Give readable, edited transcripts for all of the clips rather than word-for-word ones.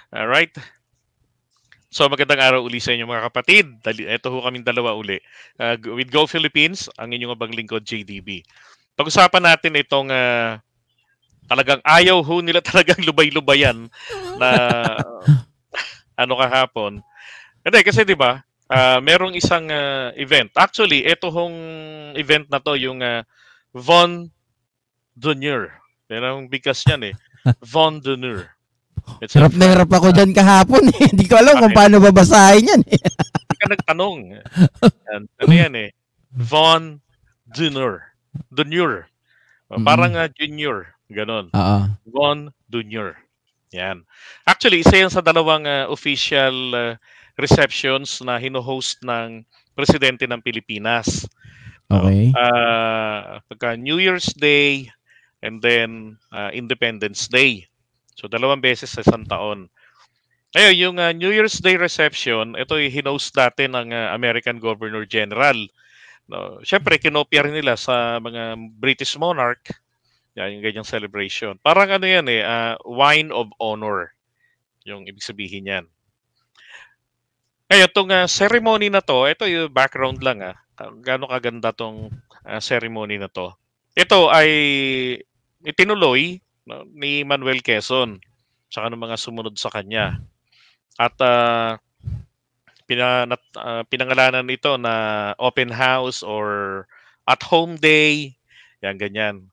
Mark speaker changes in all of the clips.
Speaker 1: Alright. So magandang araw uli sa inyo mga kapatid. Ito ho kaming dalawa uli. With Go Philippines, ang inyong abang lingkod, JDB. Pag-usapan natin itong talagang ayaw ho nila talagang lubay-lubayan na ano kahapon. Hindi, kasi di ba, merong isang event. Actually, ito hong event na to, yung Von Dunur. Yan ang bigkas niyan eh. Von Dunur. It's a
Speaker 2: Hirap na
Speaker 1: French.
Speaker 2: hirap ako dyan kahapon eh. Hindi ko alam kung
Speaker 1: Bakit?
Speaker 2: paano babasahin yan eh.
Speaker 1: Hindi ka nagtanong. Ano yan eh? Von Dunur. Dunur. Parang junior. Ganon.
Speaker 2: Oo.
Speaker 1: Von Dunur. Yan. Actually, isa yan sa dalawang official receptions na hino-host ng presidente ng Pilipinas.
Speaker 2: Okay.
Speaker 1: Pagka New Year's Day and then Independence Day. So, dalawang beses sa isang taon. Ngayon, yung New Year's Day reception, ito ay hinost dati ng American Governor General. No, syempre, kinopya rin nila sa mga British monarch. Yan, yung ganyang celebration. Parang ano yan eh, wine of honor. Yung ibig sabihin yan. Ngayon, itong ceremony na to, ito yung background lang Gaano kaganda tong ceremony na to. Ito ay itinuloy ni Manuel Quezon tsaka ng mga sumunod sa kanya. At pinangalanan ito na open house or at home day. Yan, ganyan.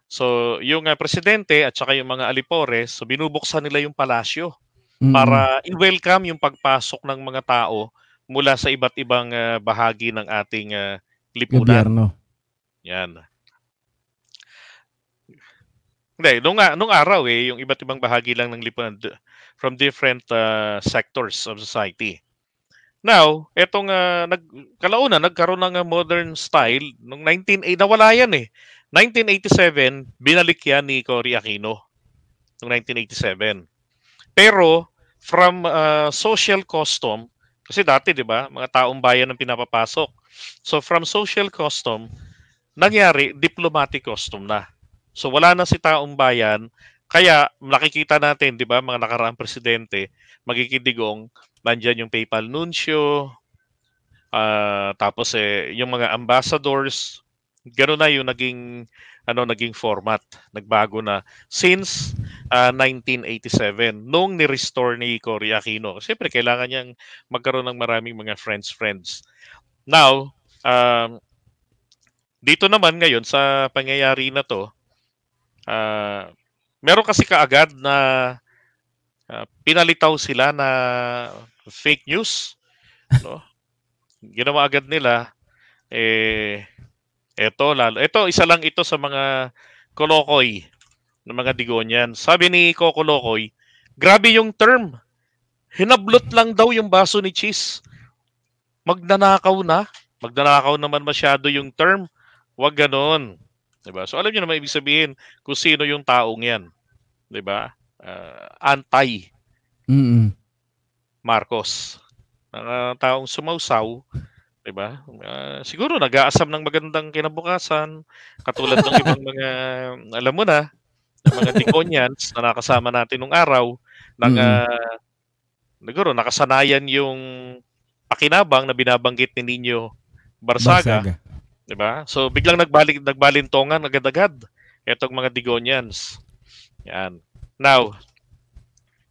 Speaker 1: So, yung presidente at saka yung mga alipores, so binubuksan nila yung palasyo para i-welcome yung pagpasok ng mga tao mula sa iba't ibang bahagi ng ating lipunan.
Speaker 2: Gobyerno.
Speaker 1: Yan. Hindi, nung araw yung iba't ibang bahagi lang ng lipunan from different sectors of society. Now, etong kalaunan nagkaroon ng modern style nung 1980, nawala yan eh. 1987, binalik yan ni Cory Aquino noong 1987. Pero from social custom, kasi dati 'di ba, mga taong bayan ang pinapapasok. So from social custom, nangyari diplomatic custom na. So wala na si taong bayan, kaya nakikita natin 'di ba, mga nakaraang presidente magikidigong nandiyan yung PayPal nuncio, tapos yung mga ambassadors, gano'n na yung naging format, nagbago na since 1987 nung ni-restore ni Cory Aquino. Siyempre kailangan niyang magkaroon ng maraming mga friends. Now, dito naman ngayon sa pangyayari na to, meron kasi kaagad na pinalitaw sila na fake news, no? Ginawa agad nila ito isa lang ito sa mga kolokoy ng mga Digonian. Sabi ni Coco Locoy, grabe yung term. Hinablot lang daw yung baso ni Cheese. Magnanakaw na. Magnanakaw naman masyado yung term. Huwag ganon. Diba? So alam niyo naman ibig sabihin kung sino yung taong yan. Diba? Anti Marcos. Mga taong sumausaw, 'di ba? Siguro nag-aasam ng magandang kinabukasan katulad ng ibang mga alam mo na, mga Digonians na nakasama natin nung araw ng siguro nakasanayan yung pakinabang na binabanggit ni Nino Barsaga, 'di ba? So biglang nagbalintongan agad-agad etong mga Digonians. Yan. Now,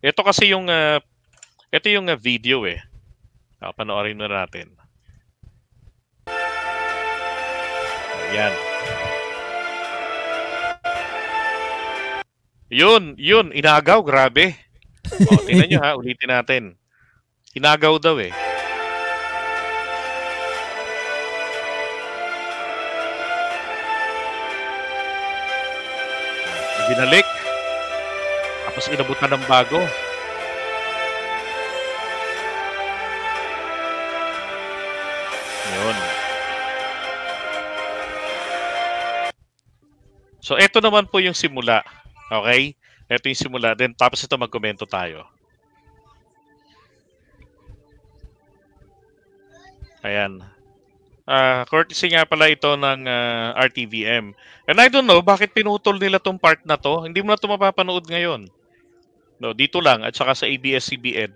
Speaker 1: ito kasi yung video panoorin na natin. Yan. Yun, inagaw, grabe. Tingnan nyo ulitin natin. Inagaw daw eh. Binalik. Tapos inabutan ng bago. Yun. So, ito naman po yung simula. Okay? Ito yung simula. Then, tapos ito magkomento tayo. Ayan. Courtesy nga pala ito ng RTVM. And I don't know, bakit pinutol nila tong part na to? Hindi mo na ito mapapanood ngayon. No, dito lang at saka sa ABS-CBN.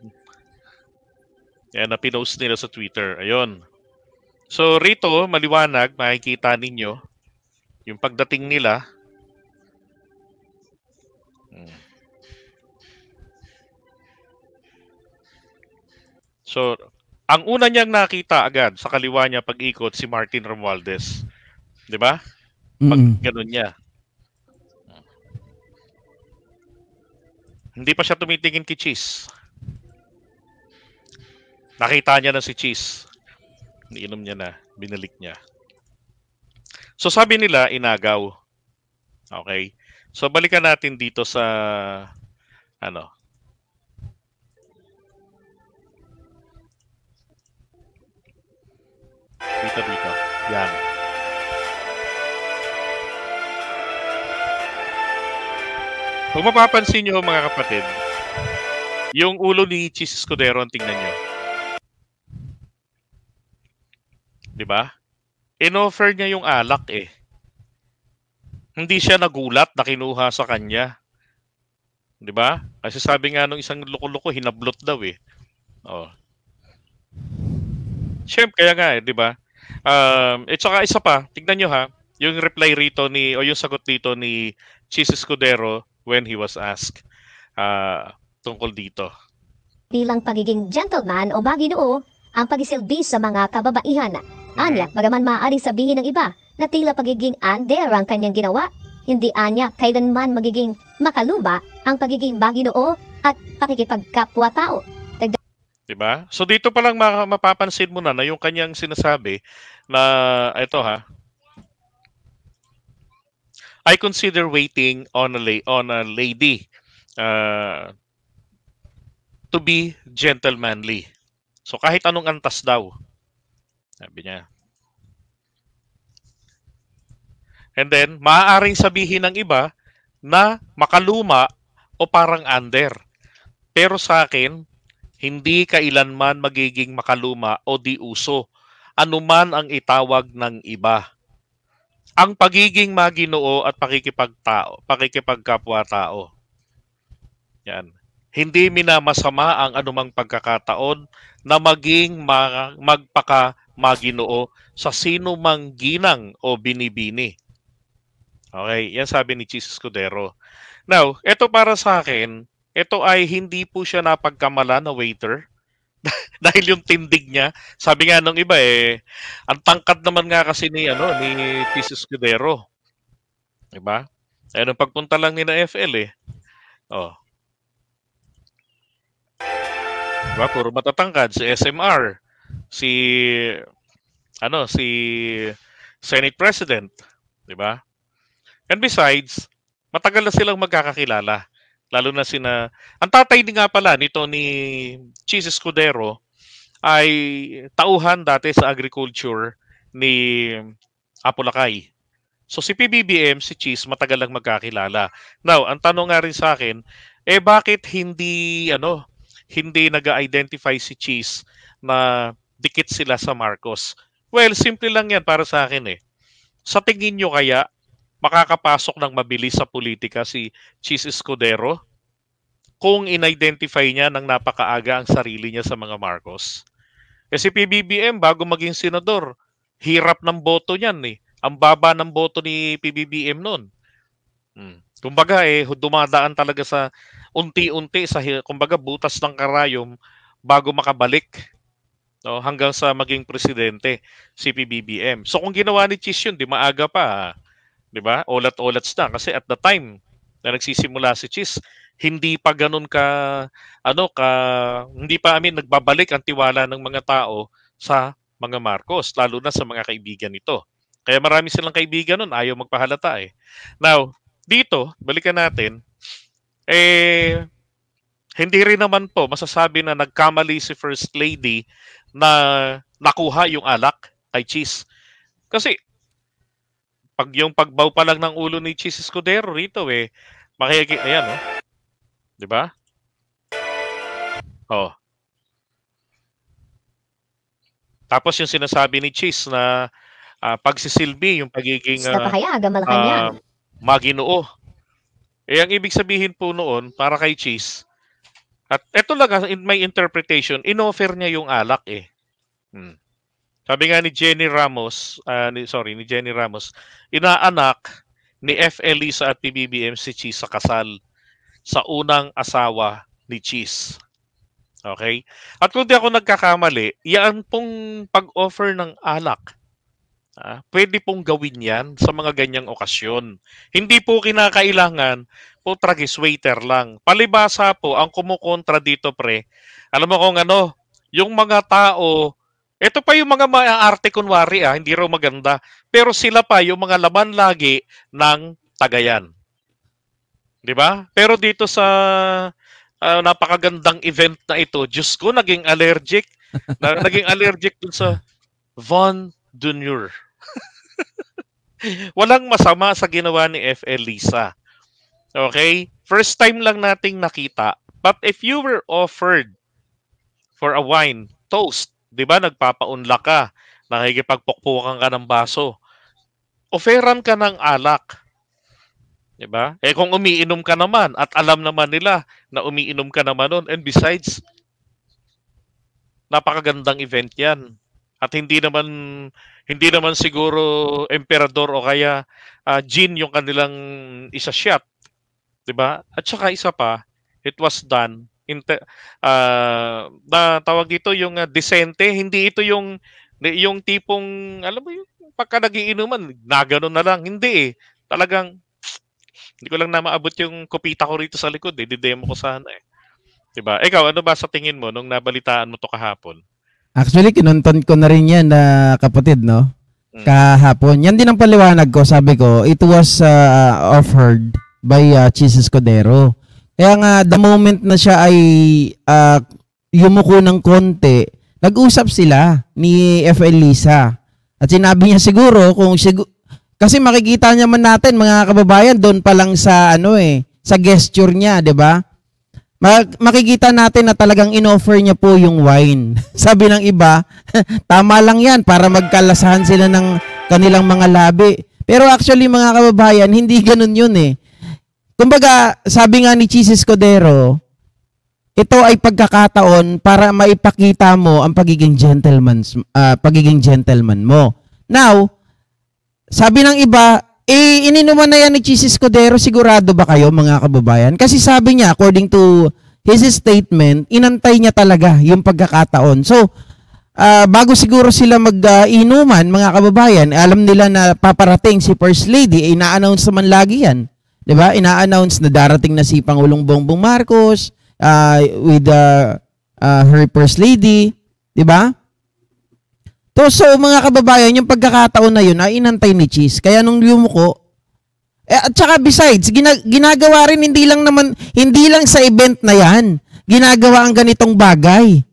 Speaker 1: Yan na pinost nila sa Twitter. Ayun. So rito, maliwanag, makikita ninyo yung pagdating nila. So, ang una niyang nakita agad sa kaliwa niya pag-ikot si Martin Romualdez. 'Di ba? Pag ganun niya. Hindi pa siya tumitingin kay Cheese. Nakita niya na si Cheese. Iniinom niya na, binalik niya. So sabi nila, inagaw. Okay? So balikan natin dito sa ano. Dito. Yan. Kung mapapansin niyo mga kapatid, yung ulo ni Cheese Escudero ang tingnan niyo. 'Di ba? In-offer niya yung alak eh. Hindi siya nagulat na kinuha sa kanya. 'Di ba? Kasi sabi nga nung isang loko-loko, hinablot daw eh. Oh. Siyempre, kaya nga eh, 'di ba? Saka isa pa, tignan niyo ha, yung reply rito o yung sagot dito ni Cheese Escudero when he was asked tungkol dito.
Speaker 3: Bilang pagiging gentleman o maginoo, ang pagisilbi sa mga kababaihan. Anya, bagaman maaari sabihin ng iba na tila pagiging under ang kanyang ginawa, hindi anya kailanman magiging makaluma ang pagiging maginoo at pakikipagkapwa-tao.
Speaker 1: Diba? So dito pa lang mapapansin mo na yung kanyang sinasabi na ito ha, I consider waiting on a lady to be gentlemanly. So kahit anong antas daw. Sabi niya. And then, maaaring sabihin ng iba na makaluma o parang under. Pero sa akin, hindi kailanman magiging makaluma o di uso. Anuman ang itawag ng iba. Ang pagiging maginoo at pakikipagkapwa-tao. Yan. Hindi minamasama ang anumang pagkakataon na maging magpaka-maginoo sa sino mang ginang o binibini. Okay, yan sabi ni Cheese Escudero. Now, ito para sa akin, ito ay hindi po siya napagkamala na waiter. Dahil yung tindig niya, sabi nga nung iba ang tangkad naman nga kasi ni Cheese Escudero. Diba? Ay nung pagpunta lang ni na FL Oh. Diba? Puro matatangkad si SMR, si Senate President, 'di ba? And besides, matagal na silang magkakakilala. Lalo na ang tatay nga pala nito ni Cheese Escudero ay tauhan dati sa agriculture ni Apolacay. So si PBBM, si Cheese, matagal lang magkakilala. Now, ang tanong nga rin sa akin, bakit hindi nag-identify si Cheese na dikit sila sa Marcos? Well, simple lang yan para sa akin Sa tingin nyo kaya, makakapasok ng mabilis sa politika si Cheese Escudero kung in-identify niya ng napakaaga ang sarili niya sa mga Marcos? Kasi PBBM, bago maging senador, hirap ng boto niyan Ang baba ng boto ni PBBM noon. Kumbaga dumadaan talaga sa unti-unti kumbaga butas ng karayom bago makabalik hanggang sa maging presidente si PBBM. So kung ginawa ni Cheese yun, di maaga pa, 'di ba? Olat-olats na kasi at the time na nagsisimula si Cheese, hindi pa ganun hindi pa nagbabalik ang tiwala ng mga tao sa mga Marcos, lalo na sa mga kaibigan nito. Kaya marami silang kaibigan nun, ayaw magpahalata Now, dito, balikan natin, hindi rin naman po masasabi na nagkamali si First Lady na nakuha yung alak kay Cheese. Kasi, yung pagbaw pa lang ng ulo ni Cheese Escudero rito makikita, ayan di ba? Tapos yung sinasabi ni Cheese na pagsisilbi, yung pagiging maginoo. Ang ibig sabihin po noon, para kay Cheese, At eto lang, in my interpretation, inoffer niya yung alak eh. Hmm. Sabi nga ni Jenny Ramos, ni Jenny Ramos, inaanak ni FL Lisa at PBBM si Cheese sa kasal sa unang asawa ni Cheese. Okay? At kung di ako nagkakamali, yan pong pag-offer ng alak, pwede pong gawin yan sa mga ganyang okasyon. Hindi po kinakailangan po tragis waiter lang. Palibasa po, ang kumukontra dito pre, alam mo kung ano, yung mga tao, ito pa yung mga maaarte kunwari hindi raw maganda, pero sila pa yung mga laman lagi ng Tagayan. 'Di ba? Pero dito sa napakagandang event na ito, Diyos ko, naging allergic. Naging allergic dun sa Von Dunur. Walang masama sa ginawa ni FL Lisa. Okay? First time lang nating nakita. But if you were offered for a wine, toast, di ba, nagpapaunlak ka, nakikipagpukpukan ka ng baso, offeran ka ng alak. Di ba? Eh kung umiinom ka naman at alam naman nila na umiinom ka naman nun, and besides, napakagandang event yan. At hindi naman siguro emperador o kaya gin yung kanilang isa shot. 'Di ba? At saka isa pa, it was done na tawag dito yung decente, hindi ito yung tipong alam mo yung pagka nagiinuman, nagano na lang, hindi eh. Talagang hindi ko lang na maabot yung kopita ko rito sa likod eh, didemo ko sana eh. 'Di ba? Ikaw, ano ba sa tingin mo nung nabalitaan mo to kahapon?
Speaker 2: Actually, kinontent ko na rin yan na kapatid, no? Kahapon. Yan din ang paliwanag ko. Sabi ko, it was offered by Cheese Escudero. Kaya nga, the moment na siya ay yumuko ng konti, nag-usap sila ni FL Lisa. At sinabi niya siguro, kasi makikita niya man natin, mga kababayan, doon pa lang sa, sa gesture niya, di ba? Makikita natin na talagang in-offer niya po yung wine. Sabi ng iba, tama lang yan para magkalasahan sila ng kanilang mga labi. Pero actually mga kababayan, hindi ganun yun eh. Kumbaga, sabi nga ni Cheese Escudero, ito ay pagkakataon para maipakita mo ang pagiging gentleman mo. Now, sabi ng iba, ininuman na yan ni Cheese Escudero, sigurado ba kayo mga kababayan? Kasi sabi niya, according to his statement, inantay niya talaga yung pagkakataon. So, bago siguro sila mag-inuman, mga kababayan, alam nila na paparating si First Lady, ina-announce naman lagi yan. Diba? Ina-announce na darating na si Pangulong Bongbong Marcos with her First Lady. Diba? So, mga kababayan, yung pagkakataon na yun ay inantay ni Cheese. Kaya nung yumuko, at saka besides, ginagawa rin hindi lang sa event na yan, ginagawa ang ganitong bagay.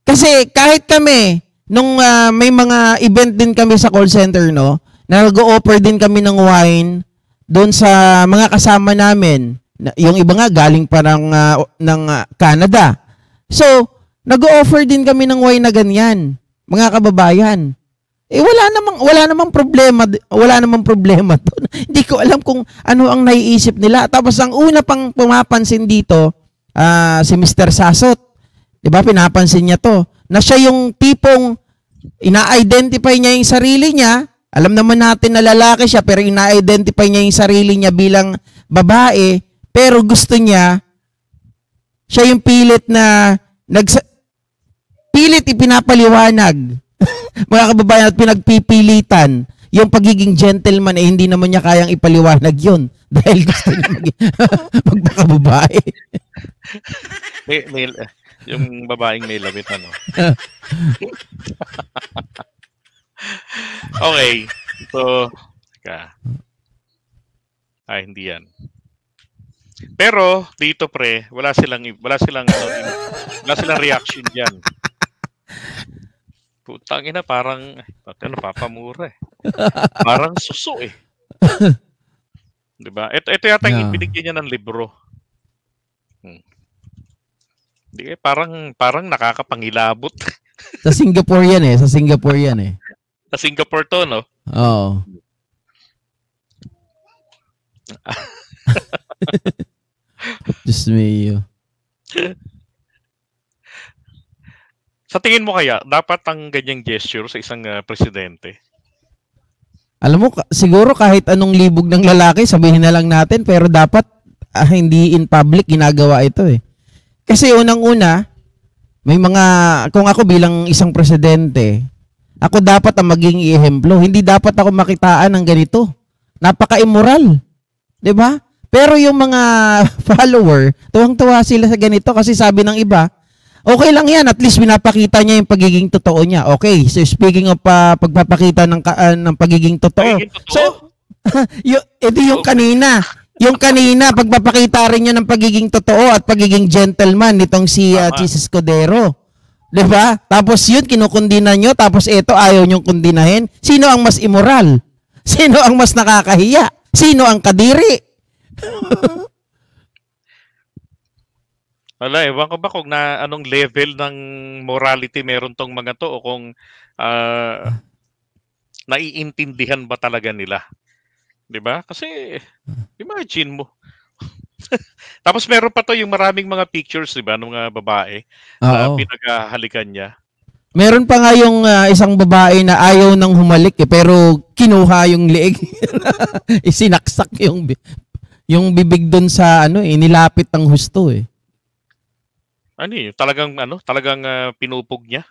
Speaker 2: Kasi kahit kami, nung may mga event din kami sa call center, no, nag-o-offer din kami ng wine doon sa mga kasama namin. Yung iba nga galing pa ng Canada. So, nag-o-offer din kami ng wine na ganyan. Mga kababayan, wala namang problema doon. Hindi ko alam kung ano ang naiisip nila. Tapos ang una pang pumapansin dito, si Mr. Sasot. 'Di ba? Pinapansin niya 'to. Na siya yung tipong ina-identify niya yung sarili niya. Alam naman natin na lalaki siya, pero ina-identify niya yung sarili niya bilang babae, pero gusto niya siya yung pilit na pilit ipinapaliwanag mga kababayan at pinagpipilitan yung pagiging gentleman hindi naman niya kayang ipaliwanag yun dahil gusto niya magpakababae.
Speaker 1: Yung babaeng may labit Okay. So, hindi yan. Pero dito pre, wala silang reaction diyan. Putang ina, parang papamura eh. Parang suso eh. 'Di ba? Ito yata yung binigyan niya ng libro. Hindi parang nakakapangilabot.
Speaker 2: Sa Singapore yan eh. Sa
Speaker 1: Singapore to, no?
Speaker 2: Oo. Diyos me.
Speaker 1: Sa tingin mo kaya, dapat ang ganyang gesture sa isang presidente?
Speaker 2: Alam mo, siguro kahit anong libog ng lalaki, sabihin na lang natin, pero dapat hindi in public ginagawa ito eh. Kasi unang-una, may mga, kung ako bilang isang presidente, ako dapat ang maging ehemplo. Hindi dapat ako makitaan ng ganito. Napaka-immoral. 'Di ba? Pero yung mga follower, tuwang-tuwa sila sa ganito kasi sabi ng iba, okay lang yan, at least pinapakita niya yung pagiging totoo niya. Okay, so speaking of pagpapakita ng pagiging totoo. So, ito yung kanina. Yung kanina, pagpapakita rin niya ng pagiging totoo at pagiging gentleman nitong si Jesus Cordero. 'Di ba? Tapos yun, kinukundina nyo, tapos ito, ayaw nyong kundinahin. Sino ang mas immoral? Sino ang mas nakakahiya? Sino ang kadiri?
Speaker 1: Wala, ewan ko ba kung anong level ng morality meron tong mga to o kung naiintindihan ba talaga nila. 'Di ba? Kasi imagine mo. Tapos meron pa to yung maraming mga pictures, 'di ba, ng mga babae na pinaghahalikan niya.
Speaker 2: Meron pa nga yung isang babae na ayaw nang humalik pero kinuha yung leeg. Isinaksak yung bibig doon sa nilapit ng husto eh.
Speaker 1: Ano yun? Talagang pinupog niya?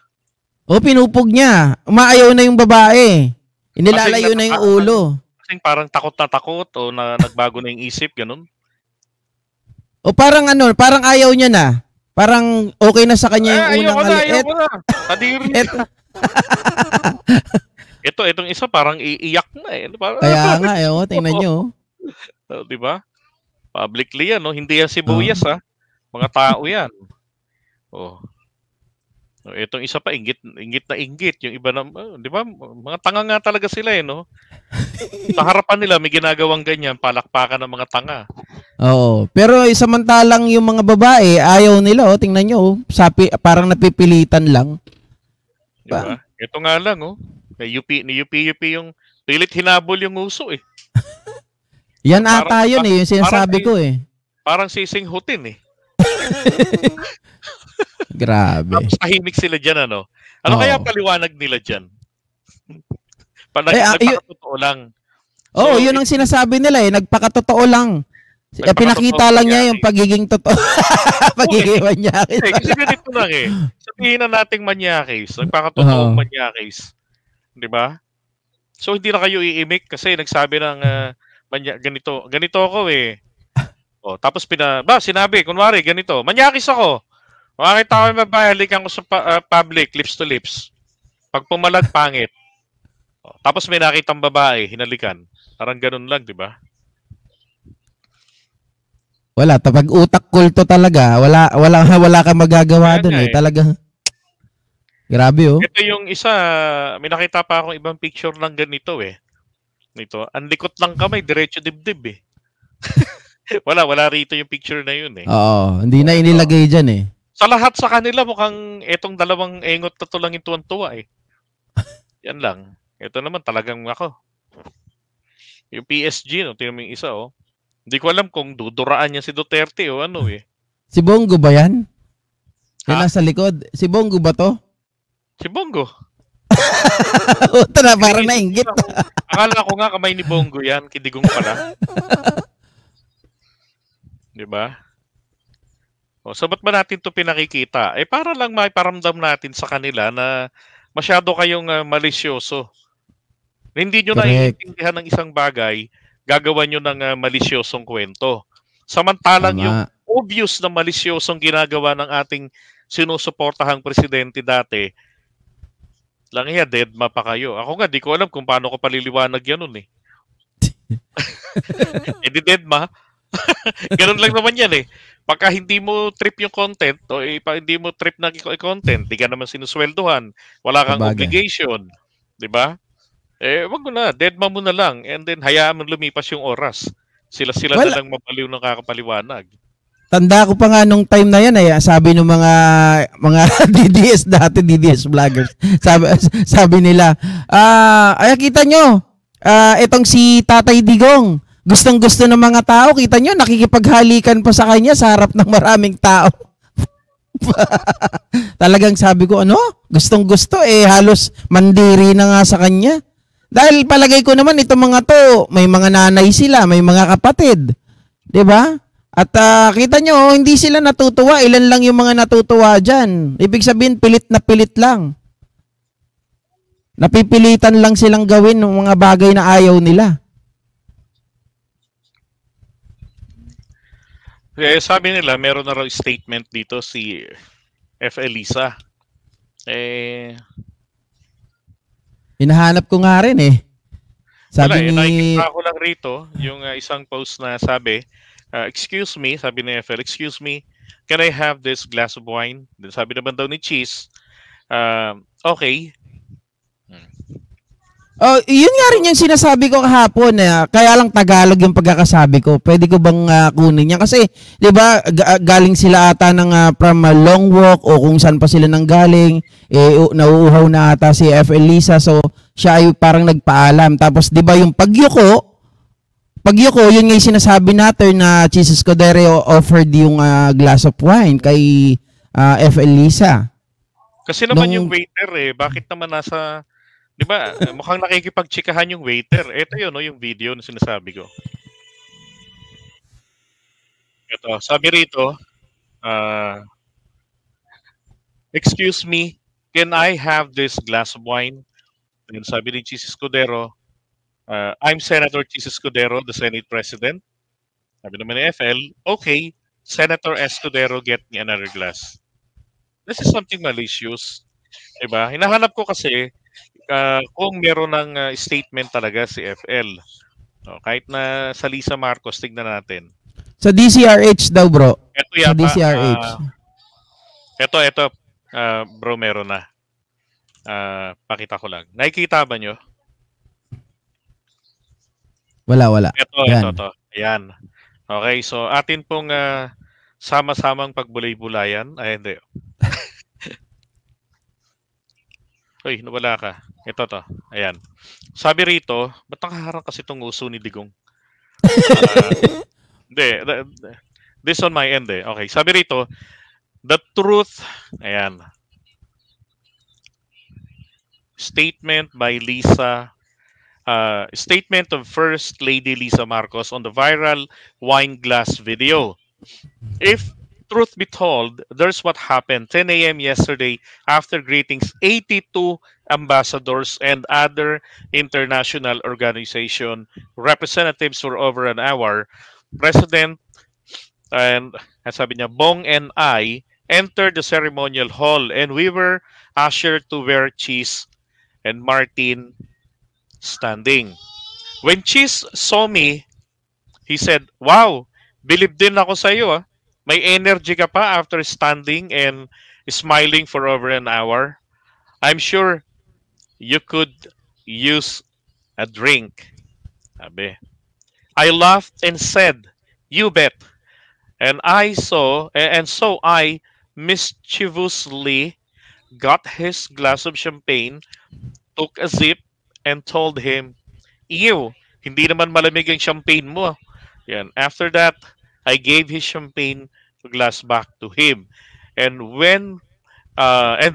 Speaker 2: Pinupog niya. Umaayaw na yung babae. Inilalayo na yung ulo.
Speaker 1: Kasi parang takot na takot o nagbago na yung isip, ganun?
Speaker 2: O parang parang ayaw niya na. Parang okay na sa kanya yung unang
Speaker 1: ayoko na. Kadiri. Itong isa parang iiyak na eh. Parang,
Speaker 2: kaya nga, tingnan nyo.
Speaker 1: Di ba? Publicly yan, no? Hindi yan sibuyas, ha? Mga tao yan. Itong isa pa, inggit na inggit. Yung iba na, di ba? Mga tanga nga talaga sila, eh, no? Sa harapan nila, may ginagawang ganyan, palakpakan ng mga tanga.
Speaker 2: Oo. Pero samantalang yung mga babae, ayaw nila, tingnan nyo, parang napipilitan lang.
Speaker 1: Diba? Ito nga lang, ni UP yung pilit hinabol yung uso, eh.
Speaker 2: Yan ata yun, yung sinasabi ko, eh.
Speaker 1: Parang sisinghutin, eh.
Speaker 2: Grabe.
Speaker 1: Tapos tahimik sila dyan, ano? Ano kaya paliwanag nila dyan? Nagpakatotoo lang.
Speaker 2: Yun ang sinasabi nila, eh. Nagpakatotoo lang. Pinakita lang niya yung pagiging totoo. Pagiging manyakis.
Speaker 1: Kasi ganito lang, eh. Sabihin na nating manyakis. Nagpakatotoong manyakis. Di ba? So, hindi na kayo iimik kasi nagsabi ng ganito ako, eh. Tapos sinabi, kunwari, ganito, manyakis ako. Makakita ko yung babae, halikan ko sa public, lips to lips. Pag pumalag, pangit. Tapos may nakitang babae, hinalikan. Parang ganun lang, di ba?
Speaker 2: Wala, pag utak kulto talaga, wala kang magagawa doon, eh. Talaga. Grabe, oh.
Speaker 1: Ito yung isa, may nakita pa akong ibang picture ng ganito, eh. Nito, ang likot ng kamay, diretso dibdib, eh. wala rito yung picture na yun, eh.
Speaker 2: Oo, hindi na inilagay dyan, eh.
Speaker 1: Sa lahat sa kanila, mukhang etong dalawang engot na to lang yung tuwan-tuwa, eh. Yan lang. Ito naman talagang ako. Yung PSG, no? Tingnan mo yung isa, oh. Hindi ko alam kung duduraan niya si Duterte o ano, eh.
Speaker 2: Si Bongo ba yan? Yan nasa likod. Si Bongo ba to?
Speaker 1: Si Bongo.
Speaker 2: Ito na, parang nainggit.
Speaker 1: Akala ko nga kamay ni Bongo yan. Kidigong pala. Diba? So ba't ba natin ito pinakikita? Para lang maiparamdam natin sa kanila na masyado kayong malisyoso. Hindi nyo naiintindihan ng isang bagay, gagawa nyo ng malisyosong kwento. Samantalang yung obvious na malisyosong ginagawa ng ating sinusuportahang presidente dati, lang deadma pa kayo. Ako nga, di ko alam kung paano ko paliliwanag yan nun, eh. Di deadma. Ganun lang naman yan, eh. Pagka hindi mo trip yung content, o hindi mo trip na content, di ka naman sinusweldohan, wala kang obligation, di ba? Wag mo na, deadma mo na lang, and then hayaan mo lumipas yung oras. Sila na lang mabaliw ng kakapaliwanag.
Speaker 2: Tanda ko pa nga nung time na yan, sabi ng mga DDS dati, DDS vloggers, sabi nila, kita nyo, itong si Tatay Digong, gustong-gusto ng mga tao, kita nyo, nakikipaghalikan pa sa kanya sa harap ng maraming tao. Talagang sabi ko, ano? Gustong-gusto halos mandiri na nga sa kanya. Dahil palagay ko naman itong mga to, may mga nanay sila, may mga kapatid. 'Di ba? At kita nyo, hindi sila natutuwa. Ilan lang yung mga natutuwa dyan. Ibig sabihin, pilit na pilit lang. Napipilitan lang silang gawin ng mga bagay na ayaw nila.
Speaker 1: Sabi nila, meron na raw statement dito si F. Elisa.
Speaker 2: Hinahanap ko nga rin Sabi
Speaker 1: wala,
Speaker 2: ni...
Speaker 1: nakikita ko lang rito yung isang post na sabi, excuse me, sabi ni FL, excuse me, can I have this glass of wine? Then sabi naman daw ni Cheese, okay.
Speaker 2: Oh, yun nga rin yung sinasabi ko kahapon kaya lang Tagalog yung pagkakasabi ko. Pwede ko bang kunin yan? Kasi, di ba, galing sila ata ng from a long walk o kung saan pa sila nang galing. Nauuhaw na ata si F. Elisa. So, siya ay parang nagpaalam. Tapos, di ba, yung pagyuko, yun nga yung sinasabi natin na Cheese Escudero offered yung glass of wine kay F. Elisa.
Speaker 1: Kasi naman yung waiter bakit naman nasa... Di ba, mukhang nakikipagtsikahan yung waiter. Ito yun, no, yung video na sinasabi ko. Ito, sabi rito, excuse me, can I have this glass of wine? And sabi ni Cheese Escudero, I'm Senator Cheese Escudero, the Senate President. Sabi naman ni FL, okay, Senator Escudero, get me another glass. This is something malicious. Diba? Hinahanap ko kasi kung meron ng statement talaga si FL. No, kahit na sa Lisa Marcos, tignan natin.
Speaker 2: Sa DCRH daw, bro.
Speaker 1: Ito yata,
Speaker 2: sa DCRH.
Speaker 1: Ito, bro, meron na. Pakita ko lang. Nakikita ba nyo?
Speaker 2: Wala.
Speaker 1: Ito. Ayan. Okay, so atin pong sama-samang pagbulay-bulayan. Ay, hindi. Uy, nawala ka. Ito to. Ayan. Sabi rito, ba't nakaharang kasi itong uso ni Digong? Hindi. This on my end Okay, sabi rito, the truth, ayan. Statement by Lisa, statement of First Lady Lisa Marcos on the viral wine glass video. If truth be told, there's what happened 10 a.m. yesterday after greetings 82 ambassadors and other international organization representatives for over an hour. President and sabi niya, Bong and I entered the ceremonial hall and we were ushered to where Cheese and Martin standing. When Cheese saw me, he said, wow, believe din ako sa iyo May energy ka pa after standing and smiling for over an hour. I'm sure you could use a drink. Sabi. I laughed and said, you bet. And so I mischievously got his glass of champagne, took a sip, and told him, ew, hindi naman malamig ang champagne mo. Yan. After that, I gave his champagne glass back to him, and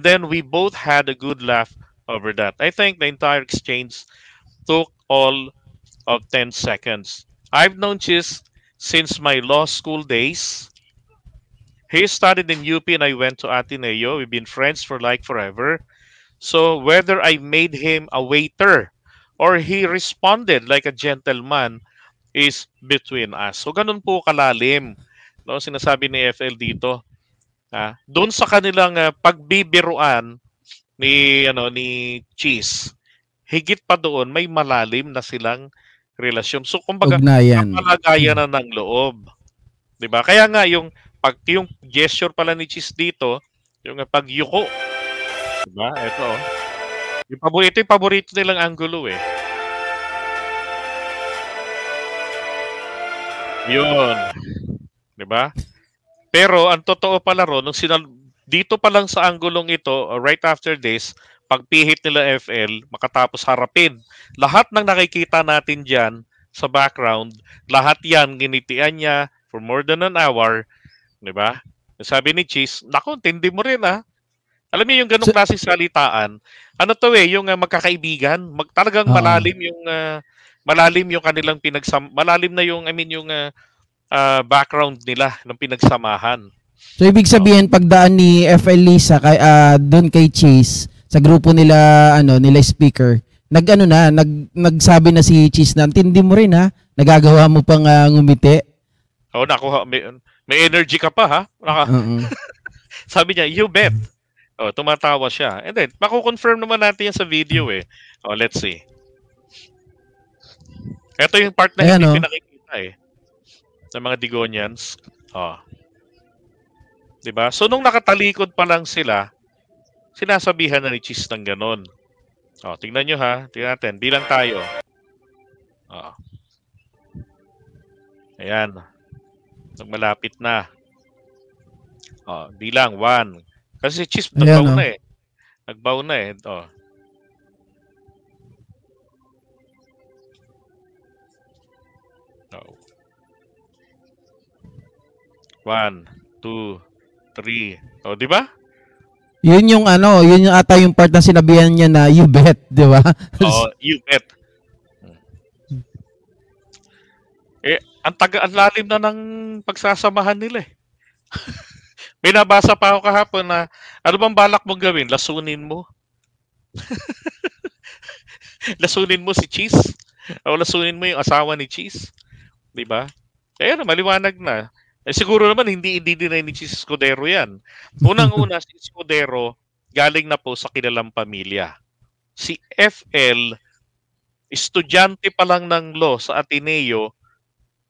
Speaker 1: then we both had a good laugh over that. I think the entire exchange took all of 10 seconds. I've known Cheese since my law school days. He studied in UP and I went to Ateneo. We've been friends for like forever. So whether I made him a waiter or he responded like a gentleman is between us. So ganun po kalalim, no, sinasabi ni FL dito. Doon sa kanilang pagbibiruan ni Cheese, higit pa doon may malalim na silang relasyon. So kumbaga, napalagayan na ng loob. 'Di ba? Kaya nga yung gesture pala ni Cheese dito, yung pagyuko. 'Di ba? Ito. Ito yung paborito nilang angulo Yun. 'Di ba? Pero ang totoo pala ron, dito pa lang sa anggulong ito, right after this, pagpihit nila FL, makatapos harapin. Lahat ng nakikita natin diyan sa background, lahat 'yan ginitian niya for more than an hour, 'di ba? Sabi ni Cheese, naku, tindi mo rin ah. Alam niyo yung ganong klaseng salitaan, ano to yung magkakaibigan, talagang
Speaker 2: Oo.
Speaker 1: malalim yung kanilang malalim na yung, yung background nila ng pinagsamahan.
Speaker 2: So ibig sabihin pagdaan ni FL Lisa kay doon kay Cheese sa grupo nila nila speaker, nagsabi na si Cheese na tindi mo rin ha, nagagawa mo pang ngumiti.
Speaker 1: Oh, nakuha, may energy ka pa ha. Sabi niya, you bet. Oh, tumatawa siya. And then, mako-confirm naman natin yan sa video eh. Oh, let's see. Ito yung part na hindi pinakikita eh. Sa mga Digonians. Oh. Diba? So, nung nakatalikod pa lang sila, sinasabihan na ni Cheese ng ganon. Oh, tingnan nyo ha. Tingnan natin. Bilang tayo. Oh. Ayan. Nung malapit na. Oh, bilang 1. Kasi si Cheese nagbaw na eh. Nagbaw na eh. Oh. Oh. 1, 2, 3. Oh, di ba?
Speaker 2: Yun yung yun yung ata yung part na sinabihan niya na you bet, di ba?
Speaker 1: Oh, you bet. Ang lalim na ng pagsasamahan nila eh. May nabasa pa ako kahapon na, ano bang balak mong gawin? Lasunin mo? Lasunin mo si Cheese? O lasunin mo yung asawa ni Cheese? Diba? Kaya na, maliwanag na. Siguro naman, hindi i-deny ni Cheese Escudero yan. Unang-una, si Escudero, galing na po sa kilalang pamilya. Si FL, estudyante pa lang ng law sa Ateneo,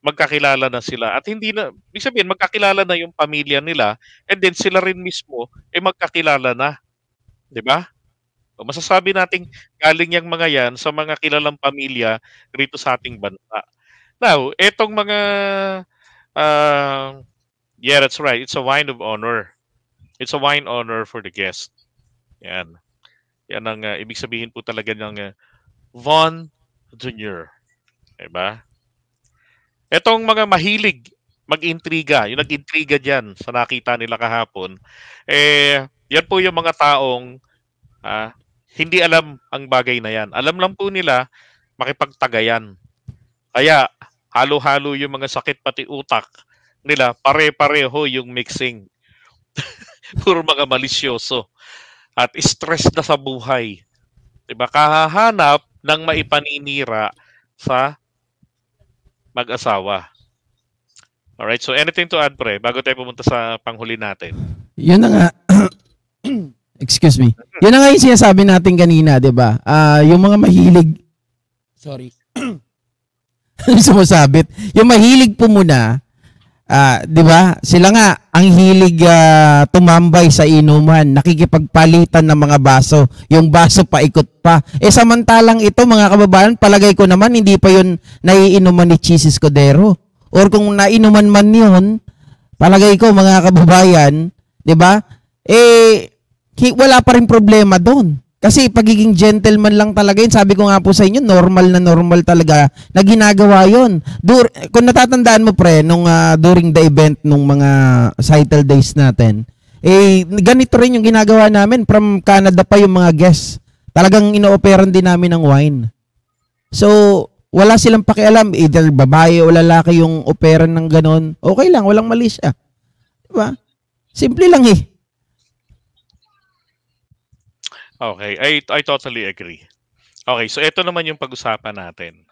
Speaker 1: magkakilala na sila. At hindi na, ibig sabihin, magkakilala na yung pamilya nila, and then sila rin mismo, magkakilala na. Diba? O, masasabi nating galing yung mga yan sa mga kilalang pamilya rito sa ating bansa. Now, etong mga, yeah, that's right. It's a wine of honor. It's a wine honor for the guest. Yan. Yan ang ibig sabihin po talaga ng Von Jr. Diba? Etong mga mahilig mag-intriga, yung nag-intriga dyan sa nakita nila kahapon, yan po yung mga taong hindi alam ang bagay na yan. Alam lang po nila makipagtagayan. Kaya halo-halo yung mga sakit pati utak nila, pare-pareho yung mixing. Puro mga malisyoso. At stress na sa buhay. Diba? Kahahanap ng maipaninira sa mag-asawa. Alright, so anything to add, pre, bago tayo pumunta sa panghuli natin?
Speaker 2: Yun na nga. Excuse me. Yun na nga yung sinasabi natin kanina, di ba? Yung mga mahilig... Sorry. Sumasabit. Yung mahilig po muna, di ba? Sila nga, ang hilig tumambay sa inuman, nakikipagpalitan ng mga baso. Yung baso paikot pa. Samantalang ito, mga kababayan, palagay ko naman, hindi pa yun naiinuman ni Cheese Escudero. Or kung nainuman man yun, palagay ko, mga kababayan, di ba? Wala pa rin problema doon. Kasi pagiging gentleman lang talaga yun. Sabi ko nga po sa inyo, normal na normal talaga na ginagawa yun. Kung natatandaan mo, pre, nung during the event nung mga Cycle Days natin, ganito rin yung ginagawa namin. From Canada pa yung mga guests. Talagang ino-operan din namin ng wine. So, wala silang pakialam. Either babae o lalaki yung operan ng ganon. Okay lang, walang mali siya. Diba? Simple lang eh.
Speaker 1: Okay, I totally agree. Okay, so ito naman yung pag-usapan natin.